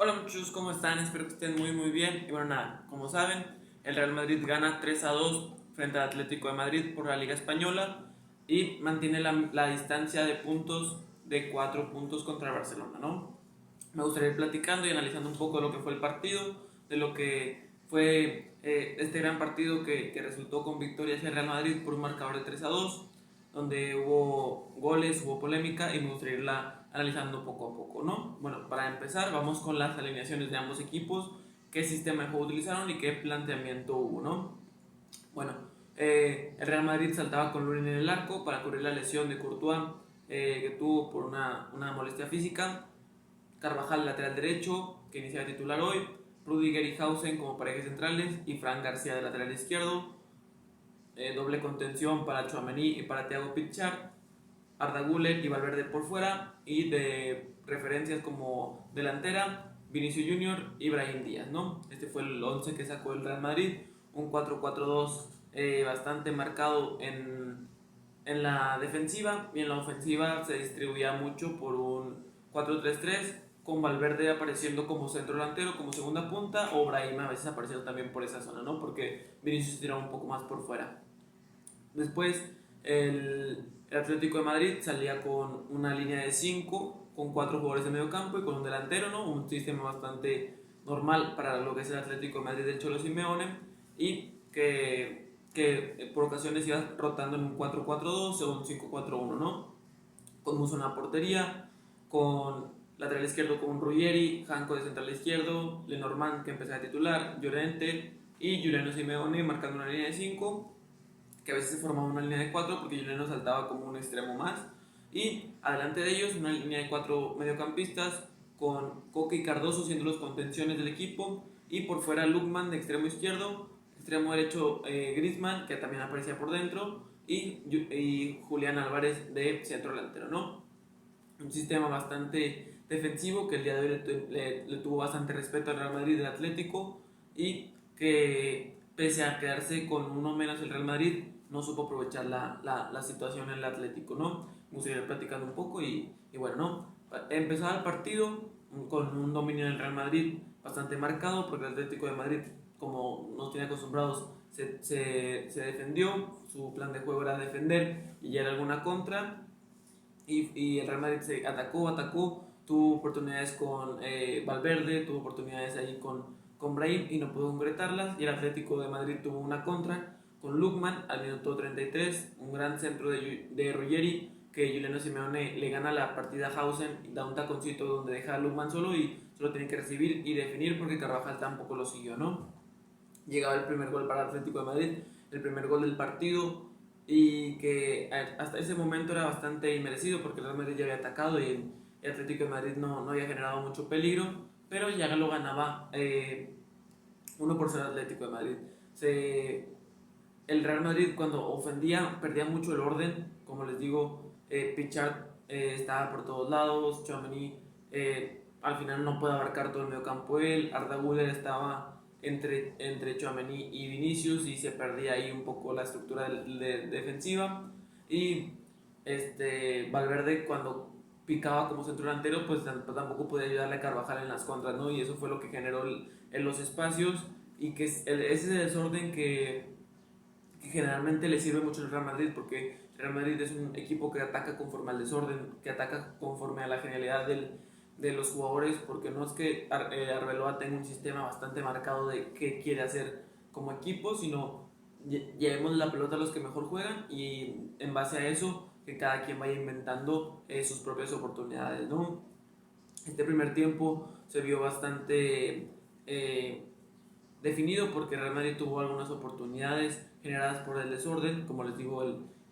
Hola muchachos, ¿cómo están? Espero que estén muy bien. Y bueno, nada, como saben, el Real Madrid gana 3-2 frente al Atlético de Madrid por la Liga Española y mantiene la distancia de puntos de 4 puntos contra el Barcelona, ¿no? Me gustaría ir platicando y analizando un poco de lo que fue el partido, de lo que fue este gran partido que resultó con victoria hacia el Real Madrid por un marcador de 3-2, donde hubo goles, hubo polémica y me gustaría irla analizando poco a poco, ¿no? Bueno, para empezar vamos con las alineaciones de ambos equipos, qué sistema de juego utilizaron y qué planteamiento hubo, ¿no? Bueno, el Real Madrid saltaba con Lunin en el arco para cubrir la lesión de Courtois que tuvo por una molestia física. Carvajal lateral derecho, que inicia de titular hoy, Rudiger y Hausen como parejas centrales y Fran García de lateral izquierdo, doble contención para Tchouaméni y para Thiago Pichar, Arda Güler y Valverde por fuera, y de referencias como delantera, Vinicius Junior y Brahim Díaz, ¿no? Este fue el 11 que sacó el Real Madrid, un 4-4-2 bastante marcado en la defensiva, y en la ofensiva se distribuía mucho por un 4-3-3 con Valverde apareciendo como centro delantero, como segunda punta, o Brahim a veces apareciendo también por esa zona, ¿no? Porque Vinicius tiraba un poco más por fuera. Después, el Atlético de Madrid salía con una línea de 5, con 4 jugadores de medio campo y con un delantero, ¿no? Un sistema bastante normal para lo que es el Atlético de Madrid del Cholo Simeone, y que por ocasiones iba rotando en un 4-4-2 o un 5-4-1, ¿no? Con Musso en la portería, con lateral izquierdo con Ruggeri, Janko de central izquierdo, Lenormand que empezaba a titular, Llorente y Juliano Simeone marcando una línea de 5, que a veces se formaba una línea de 4 porque Juliano saltaba como un extremo más, y adelante de ellos una línea de 4 mediocampistas con Coque y Cardoso siendo los contenciones del equipo, y por fuera Lukman de extremo derecho Griezmann que también aparecía por dentro, y Julián Álvarez de centro delantero, ¿no? Un sistema bastante defensivo que el día de hoy le tuvo bastante respeto al Real Madrid del Atlético, y que pese a quedarse con uno menos el Real Madrid no supo aprovechar la situación en el Atlético, ¿no? Me gustaría ir platicando un poco y bueno, ¿no? Empezaba el partido con un dominio del Real Madrid bastante marcado porque el Atlético de Madrid, como nos tiene acostumbrados, se defendió, su plan de juego era defender y ya era alguna contra, y el Real Madrid se atacó, tuvo oportunidades con Valverde, tuvo oportunidades ahí con Brahim y no pudo concretarlas, y el Atlético de Madrid tuvo una contra con Lukman al minuto 33, un gran centro de Ruggeri que Juliano Simeone le gana la partida a Hausen, da un taconcito donde deja a Lukman solo y solo tiene que recibir y definir porque Carvajal tampoco lo siguió, ¿no? Llegaba el primer gol para el Atlético de Madrid, el primer gol del partido, y que hasta ese momento era bastante inmerecido porque el Real Madrid ya había atacado y el Atlético de Madrid no había generado mucho peligro, pero ya lo ganaba 1-0 Atlético de Madrid. El Real Madrid cuando ofendía perdía mucho el orden, como les digo, Pichard estaba por todos lados, Tchouaméni al final no puede abarcar todo el medio campo él, Arda Güler estaba entre Tchouaméni y Vinicius y se perdía ahí un poco la estructura defensiva, y Valverde cuando picaba como centro delantero pues tampoco podía ayudarle a Carvajal en las contras, ¿no? Y eso fue lo que generó en los espacios, y que ese desorden que generalmente le sirve mucho al Real Madrid, porque el Real Madrid es un equipo que ataca conforme al desorden, que ataca conforme a la genialidad de los jugadores, porque no es que Arbeloa tenga un sistema bastante marcado de qué quiere hacer como equipo, sino llevemos la pelota a los que mejor juegan y en base a eso que cada quien vaya inventando sus propias oportunidades, ¿no? Este primer tiempo se vio bastante definido porque Real Madrid tuvo algunas oportunidades generadas por el desorden, como les digo,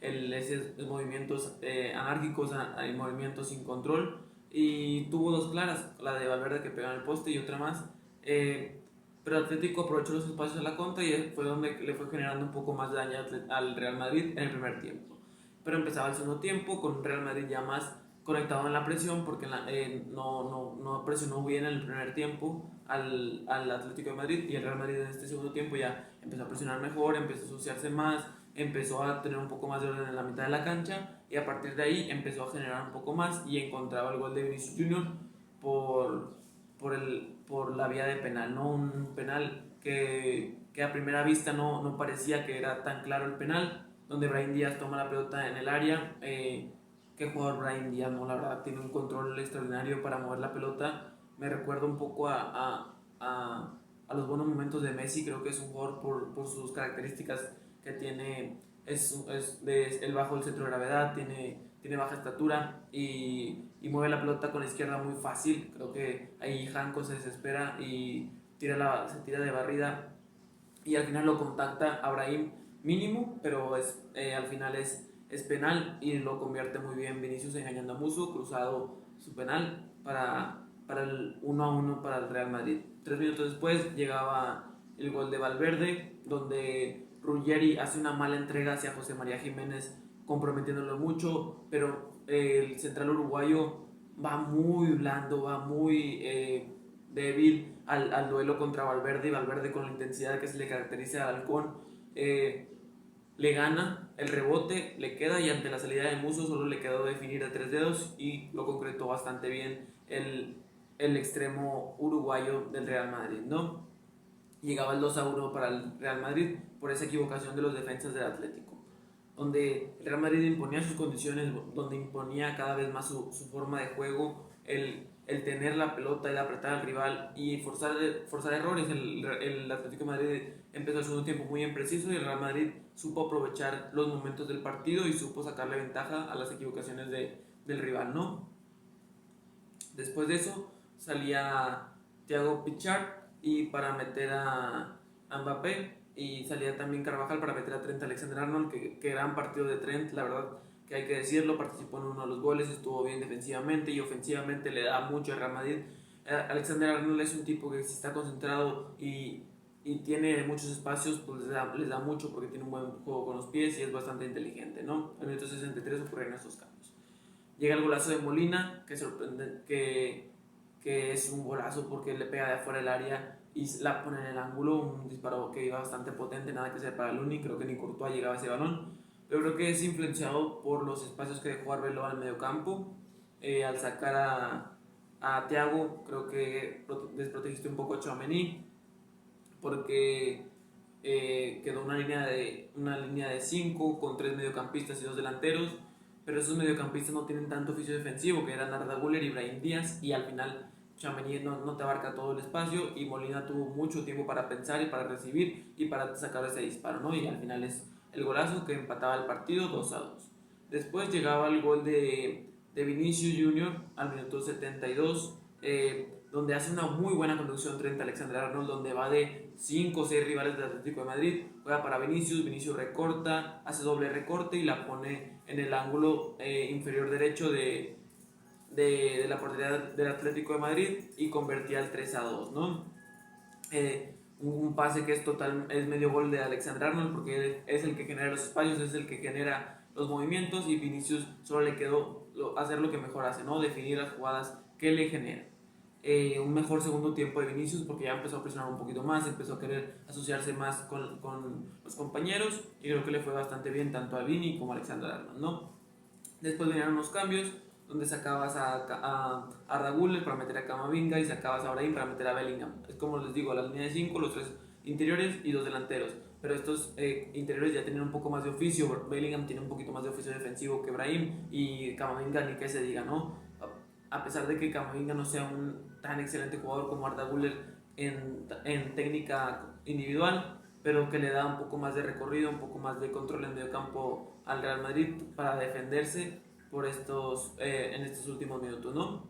esos movimientos anárquicos, movimientos sin control, y tuvo dos claras, la de Valverde que pegó en el poste y otra más, pero Atlético aprovechó los espacios de la contra y fue donde le fue generando un poco más de daño al Real Madrid en el primer tiempo. Pero empezaba el segundo tiempo con un Real Madrid ya más conectado en la presión porque no presionó bien en el primer tiempo al Atlético de Madrid, y el Real Madrid en este segundo tiempo ya empezó a presionar mejor, empezó a asociarse más, empezó a tener un poco más de orden en la mitad de la cancha, y a partir de ahí empezó a generar un poco más y encontraba el gol de Vinicius Junior por, por la vía de penal, ¿no? Un penal que a primera vista no parecía que era tan claro el penal, donde Brahim Díaz toma la pelota en el área. Qué jugador Brahim Díaz, ¿no? La verdad, tiene un control extraordinario para mover la pelota. Me recuerda un poco a los buenos momentos de Messi. Creo que es un jugador por sus características que tiene. El bajo del centro de gravedad, tiene baja estatura y mueve la pelota con la izquierda muy fácil. Creo que ahí Janko se desespera y se tira de barrida y al final lo contacta a Brahim mínimo, pero al final es penal y lo convierte muy bien Vinicius engañando a Musso, cruzado su penal para el 1-1 para el Real Madrid. 3 minutos después llegaba el gol de Valverde, donde Ruggeri hace una mala entrega hacia José María Jiménez, comprometiéndolo mucho, pero el central uruguayo va muy blando, va muy débil al duelo contra Valverde, y Valverde con la intensidad que se le caracteriza al Halcón le gana el rebote, le queda y ante la salida de Musso solo le quedó definir a 3 dedos y lo concretó bastante bien el extremo uruguayo del Real Madrid, ¿no? Llegaba el 2-1 para el Real Madrid por esa equivocación de los defensas del Atlético, donde el Real Madrid imponía sus condiciones, donde imponía cada vez más su forma de juego, el tener la pelota, el apretar al rival y forzar errores. El Atlético de Madrid empezó el segundo tiempo muy impreciso y el Real Madrid supo aprovechar los momentos del partido y supo sacarle ventaja a las equivocaciones del rival, ¿no? Después de eso salía Thiago Pichard y para meter a Mbappé, y salía también Carvajal para meter a Trent Alexander-Arnold, que gran partido de Trent, la verdad que hay que decirlo, participó en uno de los goles, estuvo bien defensivamente y ofensivamente le da mucho al Real Madrid. Alexander-Arnold es un tipo que si está concentrado y tiene muchos espacios, pues les da mucho porque tiene un buen juego con los pies y es bastante inteligente, ¿no? En el minuto 63 ocurrieron estos cambios. Llega el golazo de Molina, que sorprende, que es un golazo porque le pega de afuera del área y la pone en el ángulo, un disparo que iba bastante potente, nada que sea para Luni, creo que ni Courtois llegaba a ese balón, pero creo que es influenciado por los espacios que dejó Arbeloa al medio campo, al sacar a Thiago, creo que desprotegiste un poco a Tchouaméni, porque quedó una línea de 5 con 3 mediocampistas y 2 delanteros, pero esos mediocampistas no tienen tanto oficio defensivo, que eran Arda Güler y Brahim Díaz, y al final Tchouaméni no te abarca todo el espacio y Molina tuvo mucho tiempo para pensar y para recibir y para sacar ese disparo, ¿no? Y al final es el golazo que empataba el partido 2-2. Después llegaba el gol de Vinicius Junior al minuto 72, donde hace una muy buena conducción Trent Alexander-Arnold, donde va de 5 o 6 rivales del Atlético de Madrid, juega para Vinicius recorta, hace doble recorte y la pone en el ángulo inferior derecho de la portería del Atlético de Madrid y convertía el 3-2, ¿no? Un pase que es medio gol de Alexander-Arnold porque es el que genera los espacios, es el que genera los movimientos y Vinicius solo le quedó hacer lo que mejor hace, ¿no? Definir las jugadas que le generan. Un mejor segundo tiempo de Vinicius porque ya empezó a presionar un poquito más, empezó a querer asociarse más con los compañeros y creo que le fue bastante bien tanto a Vini como a Alexander-Arnold, ¿no? Después vinieron los cambios donde sacabas a Arda Güler para meter a Camavinga y sacabas a Brahim para meter a Bellingham. Es como les digo, la línea de 5, los 3 interiores y 2 delanteros. Pero estos interiores ya tienen un poco más de oficio. Bellingham tiene un poquito más de oficio defensivo que Brahim y Camavinga ni que se diga, ¿no? A pesar de que Camavinga no sea un tan excelente jugador como Arda Güler en técnica individual, pero que le da un poco más de recorrido, un poco más de control en medio campo al Real Madrid para defenderse en estos últimos minutos, ¿no?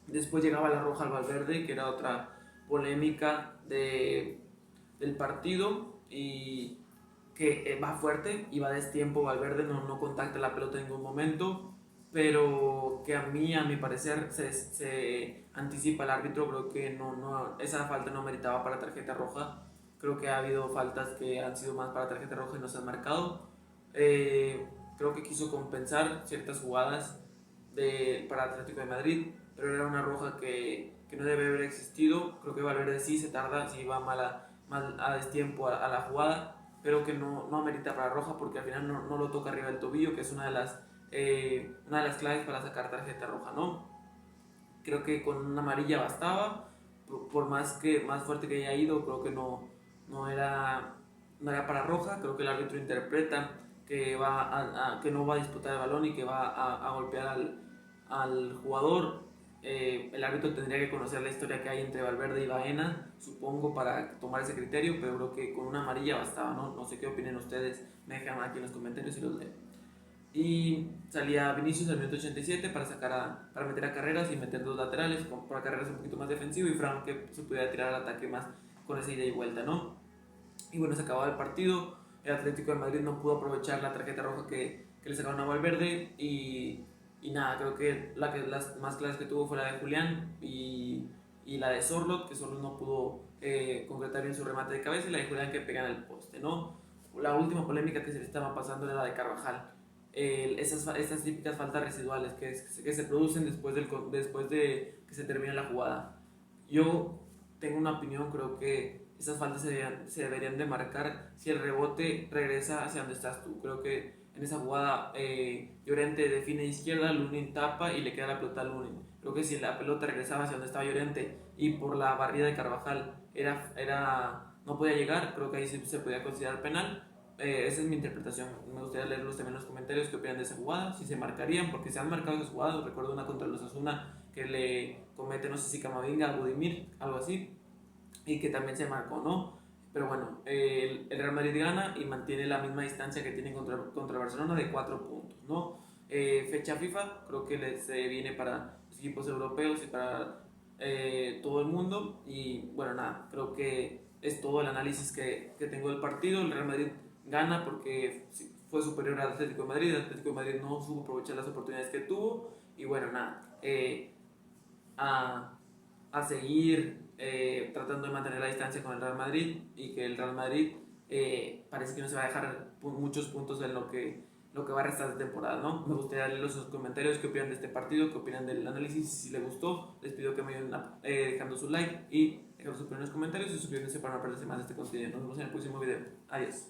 Después llegaba la roja al Valverde, que era otra polémica del partido y que va fuerte y va a destiempo. Valverde no contacta la pelota en ningún momento, pero que a mi parecer se anticipa el árbitro. Creo que esa falta no meritaba para tarjeta roja. Creo que ha habido faltas que han sido más para tarjeta roja y no se han marcado. Creo que quiso compensar ciertas jugadas para Atlético de Madrid, pero era una roja que no debe haber existido. Creo que Valverde sí se tarda, sí va mal a destiempo a la jugada, pero que no amerita para roja porque al final no lo toca arriba del tobillo, que es una de las claves para sacar tarjeta roja, ¿no? Creo que con una amarilla bastaba, por más fuerte que haya ido, creo que no era, no era para roja. Creo que el árbitro interpreta que, que no va a disputar el balón y que va a golpear al jugador. El árbitro tendría que conocer la historia que hay entre Valverde y Baena, supongo, para tomar ese criterio, pero creo que con una amarilla bastaba, ¿no? No sé qué opinen ustedes, me dejan aquí en los comentarios y los leo. Y salía Vinicius al minuto 87 para meter a Carreras y meter dos laterales, para Carreras un poquito más defensivo y Fran que se pudiera tirar al ataque más con esa ida y vuelta, ¿no? Y bueno, se acababa el partido, el Atlético de Madrid no pudo aprovechar la tarjeta roja que le sacaron a Valverde y nada, creo que las más claras que tuvo fue la de Julián y la de Sorlot, que Sorlot no pudo concretar bien su remate de cabeza, y la de Julián que pega en el poste, ¿no? La última polémica que se le estaba pasando era la de Carvajal. Esas típicas faltas residuales que se producen después de que se termina la jugada. Yo tengo una opinión, creo que esas faltas se deberían de marcar si el rebote regresa hacia donde estás tú. Creo que en esa jugada Llorente define izquierda, Lunin tapa y le queda la pelota a Lunin. Creo que si la pelota regresaba hacia donde estaba Llorente y por la barrida de Carvajal no podía llegar, creo que ahí sí se podía considerar penal. Esa es mi interpretación. Me gustaría leerlos también en los comentarios qué opinan de esa jugada, si se marcarían, porque se han marcado esas jugadas. Recuerdo una contra los Osasuna que le comete, no sé si Camavinga, Budimir, algo así, y que también se marcó, ¿no? Pero bueno, el Real Madrid gana y mantiene la misma distancia que tiene contra Barcelona de 4 puntos, ¿no? Fecha FIFA, creo que les viene para los equipos europeos y para todo el mundo. Y bueno, nada, creo que es todo el análisis que tengo del partido. El Real Madrid gana porque fue superior al Atlético de Madrid. El Atlético de Madrid no supo aprovechar las oportunidades que tuvo. Y bueno, nada, a, a seguir tratando de mantener la distancia con el Real Madrid y que el Real Madrid parece que no se va a dejar muchos puntos en lo que va a restar de temporada, ¿no? Me gustaría leer los comentarios, qué opinan de este partido, qué opinan del análisis, si les gustó, les pido que me ayuden dejando su like y dejando sus opiniones en los comentarios y suscribiéndose para no perderse más de este contenido. Nos vemos en el próximo video. Adiós.